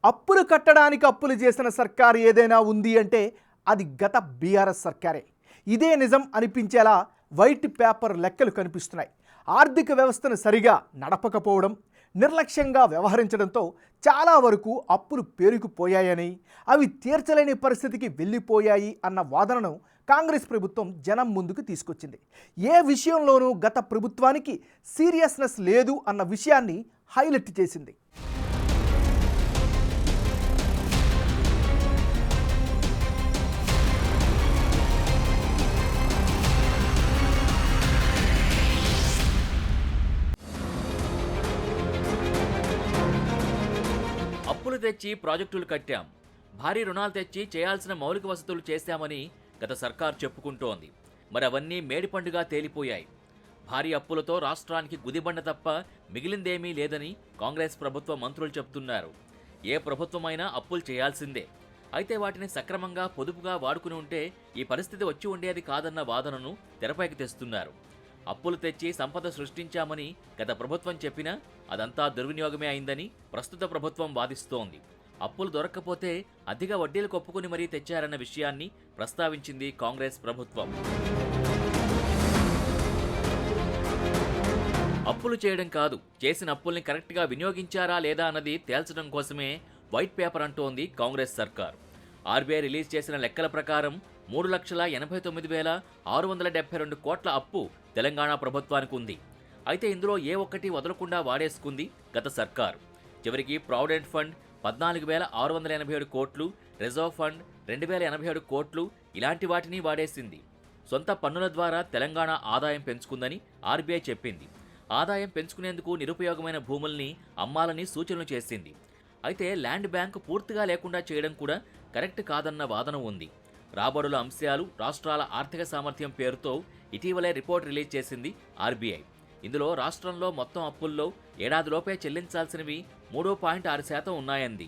అప్పులు కట్టడానికి అప్పులు చేసిన సర్కారు ఏదైనా ఉంది అంటే అది గత బీఆర్ఎస్ సర్కారే. ఇదే నిజం అనిపించేలా వైట్ పేపర్ లెక్కలు కనిపిస్తున్నాయి. ఆర్థిక వ్యవస్థను సరిగా నడపకపోవడం, నిర్లక్ష్యంగా వ్యవహరించడంతో చాలా వరకు అప్పులు పేరుకుపోయాయని, అవి తీర్చలేని పరిస్థితికి వెళ్ళిపోయాయి అన్న వాదనను కాంగ్రెస్ ప్రభుత్వం జనం ముందుకు తీసుకొచ్చింది. ఏ విషయంలోనూ గత ప్రభుత్వానికి సీరియస్నెస్ లేదు అన్న విషయాన్ని హైలైట్ చేసింది. అప్పులు తెచ్చి ప్రాజెక్టులు కట్టాం, భారీ రుణాలు తెచ్చి చేయాల్సిన మౌలిక వసతులు చేశామని గత సర్కార్ చెప్పుకుంటోంది. మరి అవన్నీ మేడిపండుగా తేలిపోయాయి. భారీ అప్పులతో రాష్ట్రానికి గుదిబండ తప్ప మిగిలిందేమీ లేదని కాంగ్రెస్ ప్రభుత్వ మంత్రులు చెప్తున్నారు. ఏ ప్రభుత్వమైనా అప్పులు చేయాల్సిందే, అయితే వాటిని సక్రమంగా పొదుపుగా వాడుకుని ఉంటే ఈ పరిస్థితి వచ్చి ఉండేది కాదన్న వాదనను తెరపైకి తెస్తున్నారు. అప్పులు తెచ్చి సంపద సృష్టించామని గత ప్రభుత్వం చెప్పినా అదంతా దుర్వినియోగమే అయిందని ప్రస్తుత ప్రభుత్వం వాదిస్తోంది. అప్పులు దొరక్కపోతే అధిక వడ్డీలు కొప్పుకుని మరీ తెచ్చారన్న విషయాన్ని ప్రస్తావించింది కాంగ్రెస్ ప్రభుత్వం. అప్పులు చేయడం కాదు, చేసిన అప్పుల్ని కరెక్ట్గా వినియోగించారా లేదా అన్నది తేల్చడం కోసమే వైట్ పేపర్ అంటోంది కాంగ్రెస్ సర్కార్. ఆర్బీఐ రిలీజ్ చేసిన లెక్కల ప్రకారం 3,89,672 కోట్ల అప్పు తెలంగాణ ప్రభుత్వానికి ఉంది. అయితే ఇందులో ఏ ఒక్కటి వదలకుండా వాడేసుకుంది గత సర్కారు. చివరికి ప్రావిడెంట్ ఫండ్ 14,687 కోట్లు, రిజర్వ్ ఫండ్ 2,087 కోట్లు ఇలాంటి వాటిని వాడేసింది. సొంత పన్నుల ద్వారా తెలంగాణ ఆదాయం పెంచుకుందని ఆర్బీఐ చెప్పింది. ఆదాయం పెంచుకునేందుకు నిరుపయోగమైన భూముల్ని అమ్మాలని సూచనలు చేసింది. అయితే ల్యాండ్ బ్యాంకు పూర్తిగా లేకుండా చేయడం కూడా కరెక్ట్ కాదన్న వాదన ఉంది. రాబడుల అంశాలు, రాష్ట్రాల ఆర్థిక సామర్థ్యం పేరుతో ఇటీవలే రిపోర్ట్ రిలీజ్ చేసింది ఆర్బీఐ. ఇందులో రాష్ట్రంలో మొత్తం అప్పుల్లో ఏడాదిలోపే చెల్లించాల్సినవి 3.6% ఉన్నాయంది.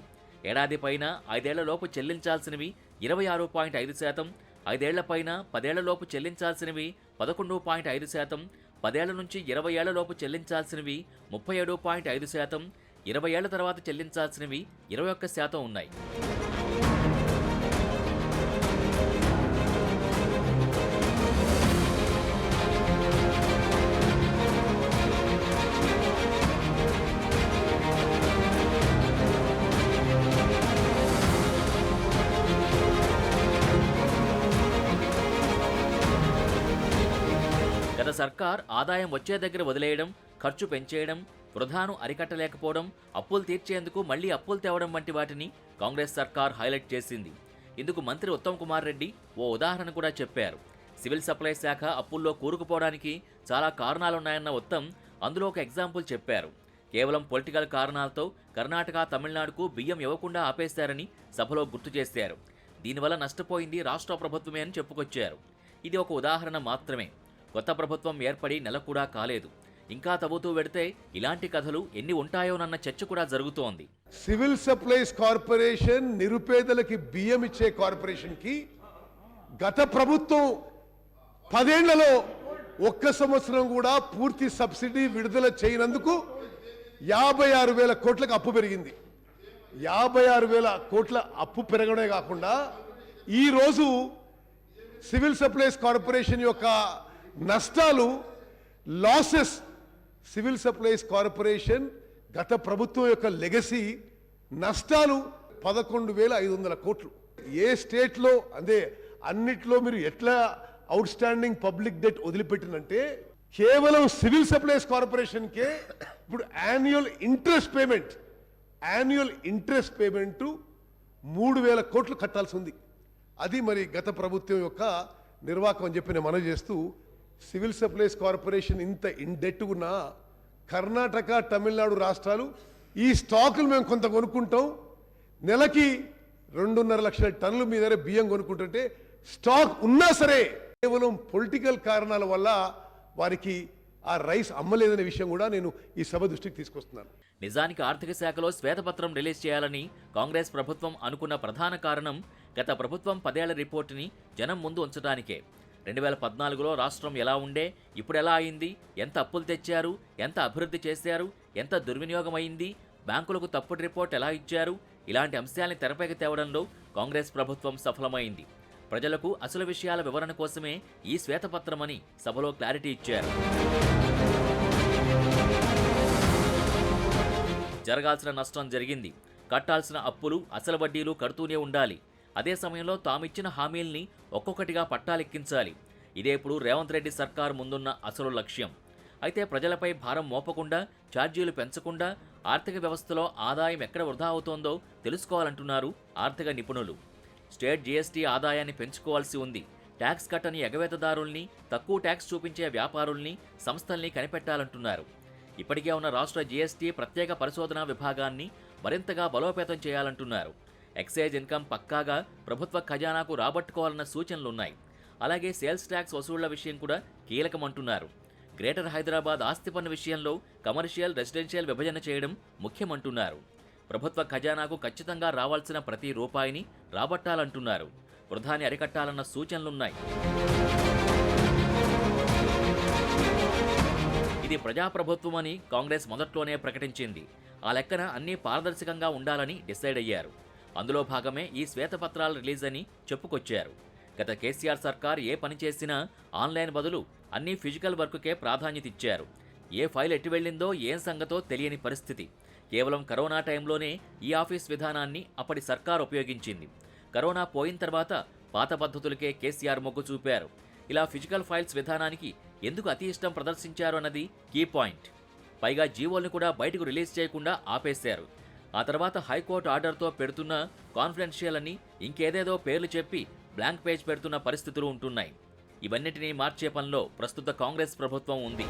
ఏడాది పైన 5 ఏళ్లలోపు చెల్లించాల్సినవి 26.5%, 5 ఏళ్ల పైన 10 ఏళ్లలోపు చెల్లించాల్సినవి 11.5%, 10 ఏళ్ల నుంచి 20 ఏళ్లలోపు చెల్లించాల్సినవి 37.5%, 20 ఏళ్ల తర్వాత చెల్లించాల్సినవి 21% ఉన్నాయి. గత సర్కార్ ఆదాయం వచ్చే దగ్గర వదిలేయడం, ఖర్చు పెంచేయడం, వృధాను అరికట్టలేకపోవడం, అప్పులు తీర్చేందుకు మళ్లీ అప్పులు తేవడం వంటి వాటిని కాంగ్రెస్ సర్కార్ హైలైట్ చేసింది. ఇందుకు మంత్రి ఉత్తమ్ కుమార్ రెడ్డి ఓ ఉదాహరణ కూడా చెప్పారు. సివిల్ సప్లై శాఖ అప్పుల్లో కూరుకుపోవడానికి చాలా కారణాలున్నాయన్న ఉత్తమ్ అందులో ఒక ఎగ్జాంపుల్ చెప్పారు. కేవలం పొలిటికల్ కారణాలతో కర్ణాటక, తమిళనాడుకు బియ్యం ఇవ్వకుండా ఆపేశారని సభలో గుర్తు చేశారు. దీనివల్ల నష్టపోయింది రాష్ట్ర ప్రభుత్వమే అని చెప్పుకొచ్చారు. ఇది ఒక ఉదాహరణ మాత్రమే. కొత్త ప్రభుత్వం ఏర్పడి నెల కూడా కాలేదు. ఇంకా తవ్వుతూ వెడితే ఇలాంటి కథలు ఎన్ని ఉంటాయోనన్న చర్చ కూడా జరుగుతోంది. సివిల్ సప్లైస్ కార్పొరేషన్ నిరుపేదలకి బియ్యం ఇచ్చే కార్పొరేషన్ కి గత ప్రభుత్వం 10 ఏళ్లలో ఒక్క సంవత్సరం కూడా పూర్తి సబ్సిడీ విడుదల చేయనందుకు 56,000 కోట్లకు అప్పు పెరిగింది. 56,000 కోట్ల అప్పు పెరగడమే కాకుండా ఈరోజు సివిల్ సప్లైస్ కార్పొరేషన్ యొక్క నష్టాలు, లాసెస్, సివిల్ సప్లైస్ కార్పొరేషన్ గత ప్రభుత్వం యొక్క లెగసీ నష్టాలు 11,500 కోట్లు. ఏ స్టేట్లో అదే అన్నిట్లో మీరు ఎట్లా అవుట్ స్టాండింగ్ పబ్లిక్ డెట్ వదిలిపెట్టినంటే కేవలం సివిల్ సప్లైస్ కార్పొరేషన్కే ఇప్పుడు యాన్యువల్ ఇంట్రెస్ట్ పేమెంట్ 3,000 కోట్లు కట్టాల్సి ఉంది. అది మరి గత ప్రభుత్వం యొక్క నిర్వాహకం అని చెప్పి నేను మనవి చేస్తూ, సివిల్ సప్లైస్ కార్పొరేషన్ ఇంత ఇండెట్ ఉన్న కర్ణాటక, తమిళనాడు రాష్ట్రాలు ఈ స్టాకులు మేము కొంత కొనుక్కుంటాం, నెలకి 2.5 లక్షల టన్నులు మీ దగ్గర బియ్యం కొనుక్కుంటుంటే స్టాక్ ఉన్నా సరే కేవలం పొలిటికల్ కారణాల వల్ల వారికి ఆ రైస్ అమ్మలేదనే విషయం కూడా నేను ఈ సభ దృష్టికి తీసుకొస్తున్నాను. నిజానికి ఆర్థిక శాఖలో శ్వేతపత్రం రిలీజ్ చేయాలని కాంగ్రెస్ ప్రభుత్వం అనుకున్న ప్రధాన కారణం గత ప్రభుత్వం 10 ఏళ్ల రిపోర్టుని జనం ముందు ఉంచడానికే. 2014లో రాష్ట్రం ఎలా ఉండే, ఇప్పుడు ఎలా అయింది, ఎంత అప్పులు తెచ్చారు, ఎంత అభివృద్ధి చేశారు, ఎంత దుర్వినియోగం అయింది, బ్యాంకులకు తప్పుడు రిపోర్ట్ ఎలా ఇచ్చారు, ఇలాంటి అంశాల్ని తెరపైకి తేవడంలో కాంగ్రెస్ ప్రభుత్వం సఫలమైంది. ప్రజలకు అసలు విషయాల వివరణ కోసమే ఈ శ్వేతపత్రమని సభలో క్లారిటీ ఇచ్చారు. జరగాల్సిన నష్టం జరిగింది. కట్టాల్సిన అప్పులు, అసలు వడ్డీలు కడుతూనే ఉండాలి. అదే సమయంలో తామిచ్చిన హామీల్ని ఒక్కొక్కటిగా పట్టాలెక్కించాలి. ఇదే ఇప్పుడు రేవంత్ రెడ్డి సర్కారు ముందున్న అసలు లక్ష్యం. అయితే ప్రజలపై భారం మోపకుండా, ఛార్జీలు పెంచకుండా ఆర్థిక వ్యవస్థలో ఆదాయం ఎక్కడ వృధా అవుతోందో తెలుసుకోవాలంటున్నారు ఆర్థిక నిపుణులు. స్టేట్ జీఎస్టీ ఆదాయాన్ని పెంచుకోవాల్సి ఉంది. ట్యాక్స్ కట్టని ఎగవేతదారుల్ని, తక్కువ ట్యాక్స్ చూపించే వ్యాపారుల్ని, సంస్థల్ని కనిపెట్టాలంటున్నారు. ఇప్పటికే ఉన్న రాష్ట్ర జీఎస్టీ ప్రత్యేక పరిశోధనా విభాగాన్ని మరింతగా బలోపేతం చేయాలంటున్నారు. ఎక్సైజ్ ఇన్కమ్ పక్కాగా ప్రభుత్వ ఖజానాకు రాబట్టుకోవాలన్న సూచనలున్నాయి. అలాగే సేల్స్ ట్యాక్స్ వసూళ్ల విషయం కూడా కీలకమంటున్నారు. గ్రేటర్ హైదరాబాద్ ఆస్తి పన్ను విషయంలో కమర్షియల్, రెసిడెన్షియల్ విభజన చేయడం ముఖ్యమంటున్నారు. ప్రభుత్వ ఖజానాకు ఖచ్చితంగా రావాల్సిన ప్రతి రూపాయిని రాబట్టాలంటున్నారు. వృధాని అరికట్టాలన్న సూచనలున్నాయి. ఇది ప్రజాప్రభుత్వమని కాంగ్రెస్ మొదట్లోనే ప్రకటించింది. ఆ లెక్కన అన్నీ పారదర్శకంగా ఉండాలని డిసైడ్ అయ్యారు. అందులో భాగమే ఈ శ్వేతపత్రాల రిలీజ్ అని చెప్పుకొచ్చారు. గత కేసీఆర్ సర్కార్ ఏ పని చేసినా ఆన్లైన్ బదులు అన్నీ ఫిజికల్ వర్క్కే ప్రాధాన్యత ఇచ్చారు. ఏ ఫైల్ ఎటు వెళ్ళిందో ఏం సంగతో తెలియని పరిస్థితి. కేవలం కరోనా టైంలోనే ఈ ఆఫీస్ విధానాన్ని అప్పటి సర్కార్ ఉపయోగించింది. కరోనా పోయిన తర్వాత పాత పద్ధతులకే కేసీఆర్ మొగ్గు చూపారు. ఇలా ఫిజికల్ ఫైల్స్ విధానానికి ఎందుకు అతి ఇష్టం ప్రదర్శించారు అన్నది కీ పాయింట్. పైగా జీవోల్ని కూడా బయటకు రిలీజ్ చేయకుండా ఆపేశారు. ఆ తర్వాత హైకోర్టు ఆర్డర్తో పెడుతున్న కాన్ఫిడెన్షియల్ అని ఇంకేదేదో పేర్లు చెప్పి బ్లాంక్ పేజ్ పెడుతున్న పరిస్థితులు ఉంటున్నాయి. ఇవన్నిటినీ మార్చే పనిలో ప్రస్తుత కాంగ్రెస్ ప్రభుత్వం ఉంది.